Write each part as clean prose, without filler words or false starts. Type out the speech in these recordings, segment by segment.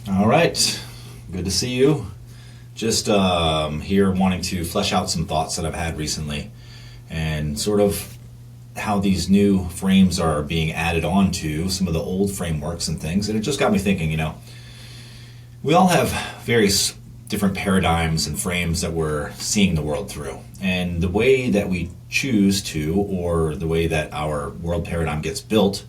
All right, good to see you. Just here wanting to flesh out some thoughts that I've had recently and sort of how these new frames are being added on to some of the old frameworks and things. And it just got me thinking, we all have various different paradigms and frames that we're seeing the world through. And the way that we choose to, or the way that our world paradigm gets built,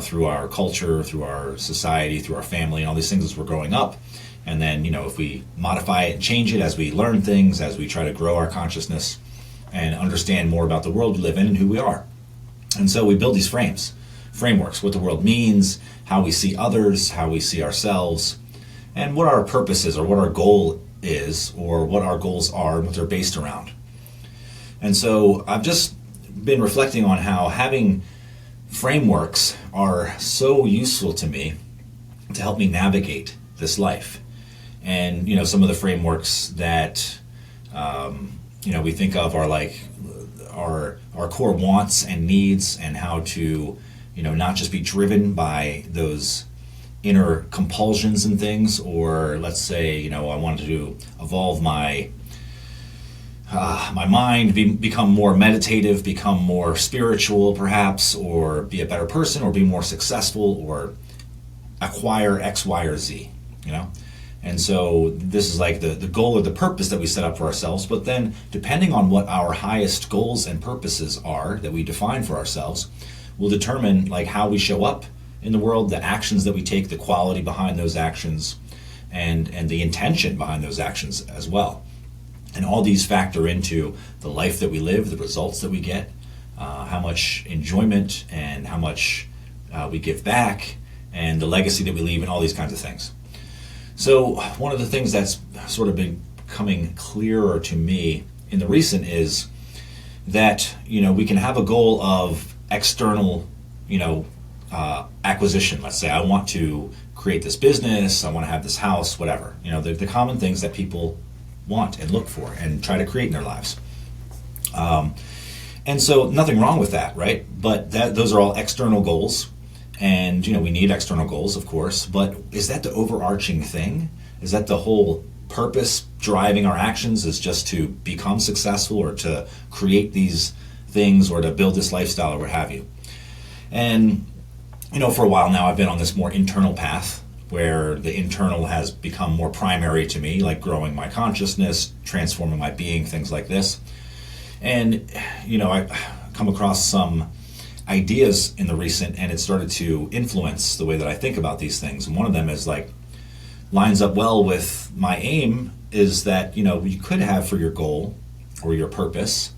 through our culture, through our society, through our family, and all these things as we're growing up. And then, if we modify it and change it as we learn things, as we try to grow our consciousness and understand more about the world we live in and who we are. And so we build these frameworks, what the world means, how we see others, how we see ourselves, and what our purpose is, or what our goal is, or what our goals are, and what they're based around. And so I've just been reflecting on how having frameworks are so useful to me to help me navigate this life. And some of the frameworks that we think of are like our core wants and needs, and how to not just be driven by those inner compulsions and things. Or let's say I wanted to evolve my mind, become more meditative, become more spiritual perhaps, or be a better person, or be more successful, or acquire X, Y, or Z, And so this is like the goal or the purpose that we set up for ourselves. But then depending on what our highest goals and purposes are that we define for ourselves, will determine like how we show up in the world, the actions that we take, the quality behind those actions, and the intention behind those actions as well. And all these factor into the life that we live, the results that we get, how much enjoyment and how much we give back, and the legacy that we leave, and all these kinds of things. So one of the things that's sort of been becoming clearer to me in the recent is that we can have a goal of external acquisition. Let's say I want to create this business, I want to have this house, whatever. The common things that people want and look for and try to create in their lives. And so nothing wrong with that, right? But those are all external goals. And we need external goals, of course, but is that the overarching thing? Is that the whole purpose driving our actions, is just to become successful, or to create these things, or to build this lifestyle, or what have you? And for a while now I've been on this more internal path, where the internal has become more primary to me, like growing my consciousness, transforming my being, things like this. And I come across some ideas in the recent, and it started to influence the way that I think about these things. And one of them is lines up well with my aim, is that you could have for your goal or your purpose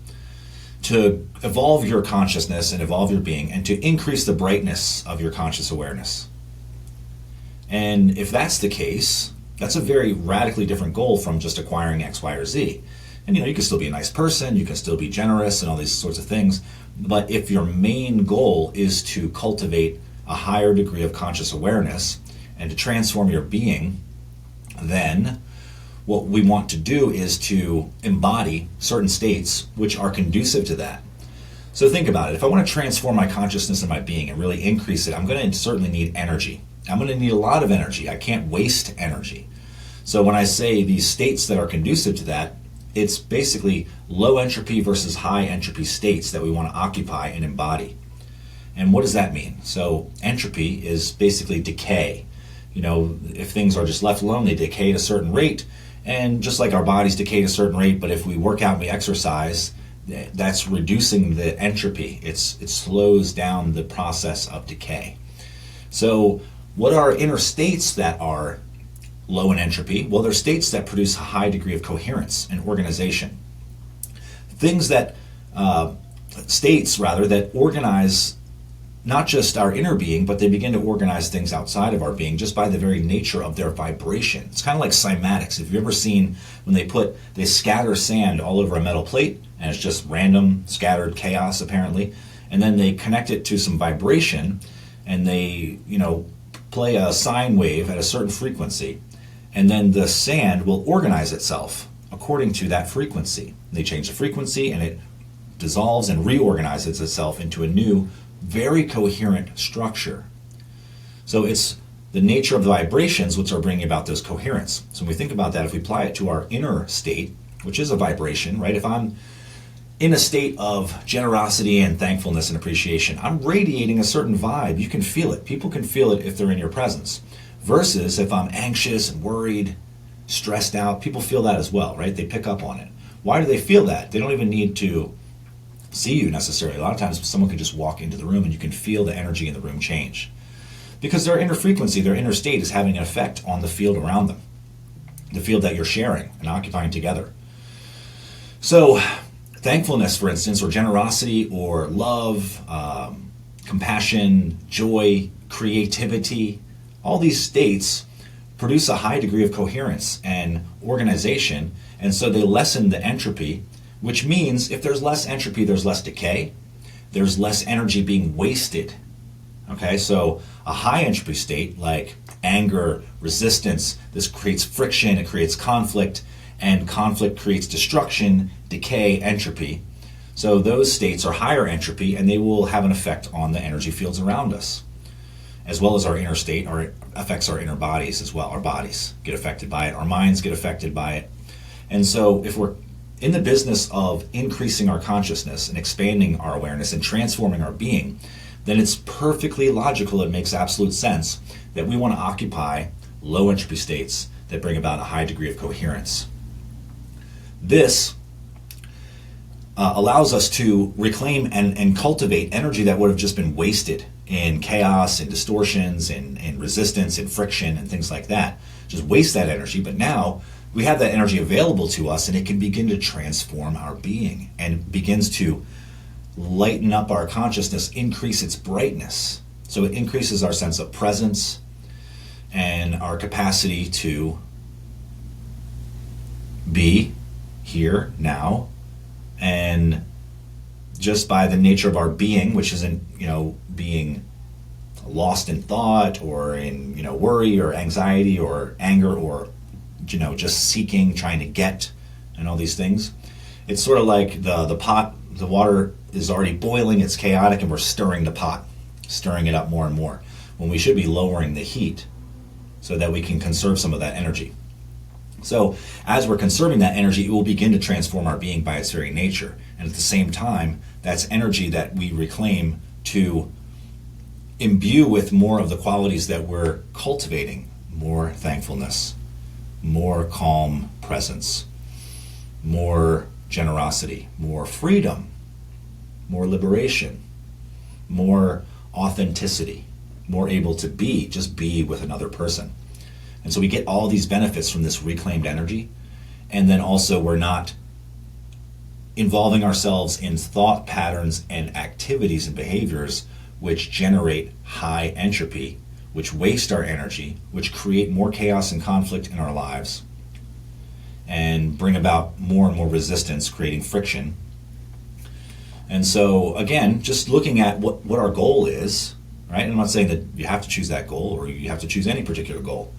to evolve your consciousness and evolve your being, and to increase the brightness of your conscious awareness. And if that's the case, that's a very radically different goal from just acquiring X, Y, or Z. And you can still be a nice person, you can still be generous and all these sorts of things. But if your main goal is to cultivate a higher degree of conscious awareness and to transform your being, then what we want to do is to embody certain states which are conducive to that. So think about it. If I want to transform my consciousness and my being and really increase it, I'm going to certainly need energy. I'm going to need a lot of energy. I can't waste energy. So when I say these states that are conducive to that, it's basically low entropy versus high entropy states that we want to occupy and embody. And what does that mean? So entropy is basically decay. If things are just left alone, they decay at a certain rate. And just like our bodies decay at a certain rate, but if we work out and we exercise, that's reducing the entropy. It slows down the process of decay. So what are inner states that are low in entropy? Well, they're states that produce a high degree of coherence and organization. Things that, states rather, that organize not just our inner being, but they begin to organize things outside of our being just by the very nature of their vibration. It's kind of like cymatics. If you've ever seen when they scatter sand all over a metal plate, and it's just random scattered chaos apparently, and then they connect it to some vibration, and they play a sine wave at a certain frequency, and then the sand will organize itself according to that frequency. They change the frequency, and it dissolves and reorganizes itself into a new, very coherent structure. So it's the nature of the vibrations which are bringing about those coherence. So when we think about that, if we apply it to our inner state, which is a vibration, right? If I'm in a state of generosity and thankfulness and appreciation, I'm radiating a certain vibe. You can feel it. People can feel it if they're in your presence. Versus if I'm anxious and worried, stressed out, people feel that as well, right? They pick up on it. Why do they feel that? They don't even need to see you necessarily. A lot of times someone can just walk into the room and you can feel the energy in the room change. Because their inner frequency, their inner state is having an effect on the field around them. The field that you're sharing and occupying together. So thankfulness, for instance, or generosity, or love, compassion, joy, creativity, all these states produce a high degree of coherence and organization, and so they lessen the entropy, which means if there's less entropy, there's less decay, there's less energy being wasted. Okay, so a high entropy state like anger, resistance, this creates friction, it creates conflict, and conflict creates destruction, decay, entropy. So those states are higher entropy, and they will have an effect on the energy fields around us, as well as our inner state, or it affects our inner bodies as well. Our bodies get affected by it, our minds get affected by it. And so if we're in the business of increasing our consciousness and expanding our awareness and transforming our being, then it's perfectly logical, it makes absolute sense that we want to occupy low entropy states that bring about a high degree of coherence. This allows us to reclaim and cultivate energy that would have just been wasted in chaos and distortions and resistance and friction and things like that. Just waste that energy, but now we have that energy available to us, and it can begin to transform our being and begins to lighten up our consciousness, increase its brightness. So it increases our sense of presence and our capacity to be here now, and just by the nature of our being, which isn't, being lost in thought or in, worry or anxiety or anger or, just seeking, trying to get, and all these things. It's sort of like the pot, the water is already boiling, it's chaotic, and we're stirring the pot, stirring it up more and more, when we should be lowering the heat so that we can conserve some of that energy. So as we're conserving that energy, it will begin to transform our being by its very nature. And at the same time, that's energy that we reclaim to imbue with more of the qualities that we're cultivating: more thankfulness, more calm presence, more generosity, more freedom, more liberation, more authenticity, more able to just be with another person. And so we get all these benefits from this reclaimed energy, and then also we're not involving ourselves in thought patterns and activities and behaviors which generate high entropy, which waste our energy, which create more chaos and conflict in our lives, and bring about more and more resistance, creating friction. And so, again, just looking at what our goal is, right? And I'm not saying that you have to choose that goal or you have to choose any particular goal,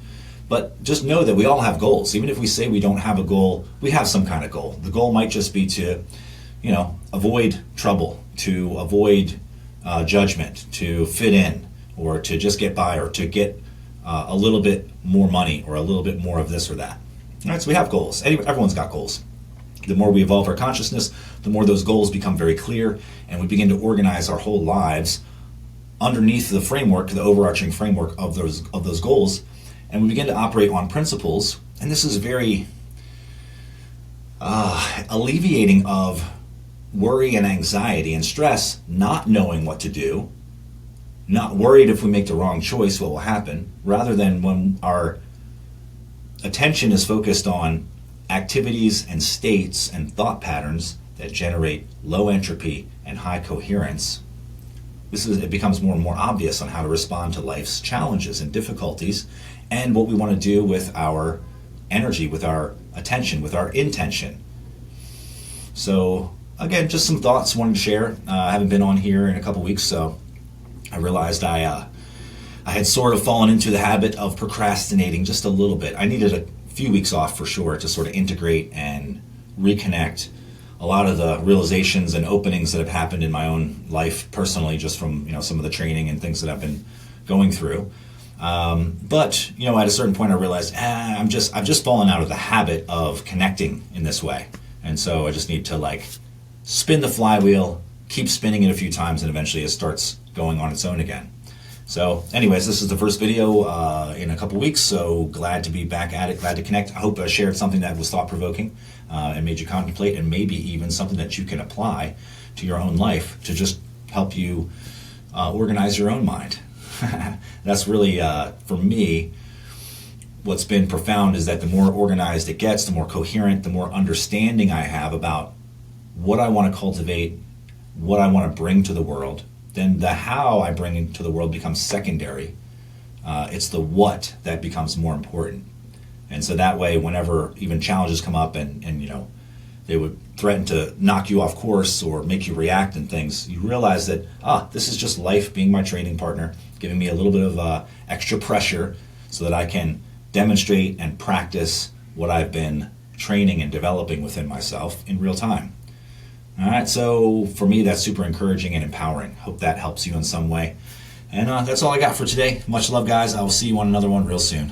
but just know that we all have goals. Even if we say we don't have a goal, we have some kind of goal. The goal might just be to, avoid trouble, to avoid judgment, to fit in, or to just get by, or to get a little bit more money, or a little bit more of this or that. All right, so we have goals. Everyone's got goals. The more we evolve our consciousness, the more those goals become very clear, and we begin to organize our whole lives underneath the framework, the overarching framework of those goals, and we begin to operate on principles. And this is very alleviating of worry and anxiety and stress, not knowing what to do, not worried if we make the wrong choice what will happen, rather than when our attention is focused on activities and states and thought patterns that generate low entropy and high coherence. It becomes more and more obvious on how to respond to life's challenges and difficulties, and what we want to do with our energy, with our attention, with our intention. So again, just some thoughts I wanted to share. I haven't been on here in a couple weeks, so I realized I had sort of fallen into the habit of procrastinating just a little bit. I needed a few weeks off for sure to sort of integrate and reconnect a lot of the realizations and openings that have happened in my own life personally, just from some of the training and things that I've been going through. But at a certain point, I realized I've just fallen out of the habit of connecting in this way, and so I just need to like spin the flywheel, keep spinning it a few times, and eventually it starts going on its own again. So, anyways, this is the first video in a couple weeks, so glad to be back at it, glad to connect. I hope I shared something that was thought-provoking and made you contemplate, and maybe even something that you can apply to your own life to just help you organize your own mind. That's really, for me, what's been profound is that the more organized it gets, the more coherent, the more understanding I have about what I want to cultivate, what I want to bring to the world. Then the how I bring into the world becomes secondary. It's the what that becomes more important. And so that way, whenever even challenges come up and they would threaten to knock you off course or make you react and things, you realize that, this is just life being my training partner, giving me a little bit of extra pressure so that I can demonstrate and practice what I've been training and developing within myself in real time. All right, so for me, that's super encouraging and empowering. Hope that helps you in some way. And that's all I got for today. Much love, guys. I will see you on another one real soon.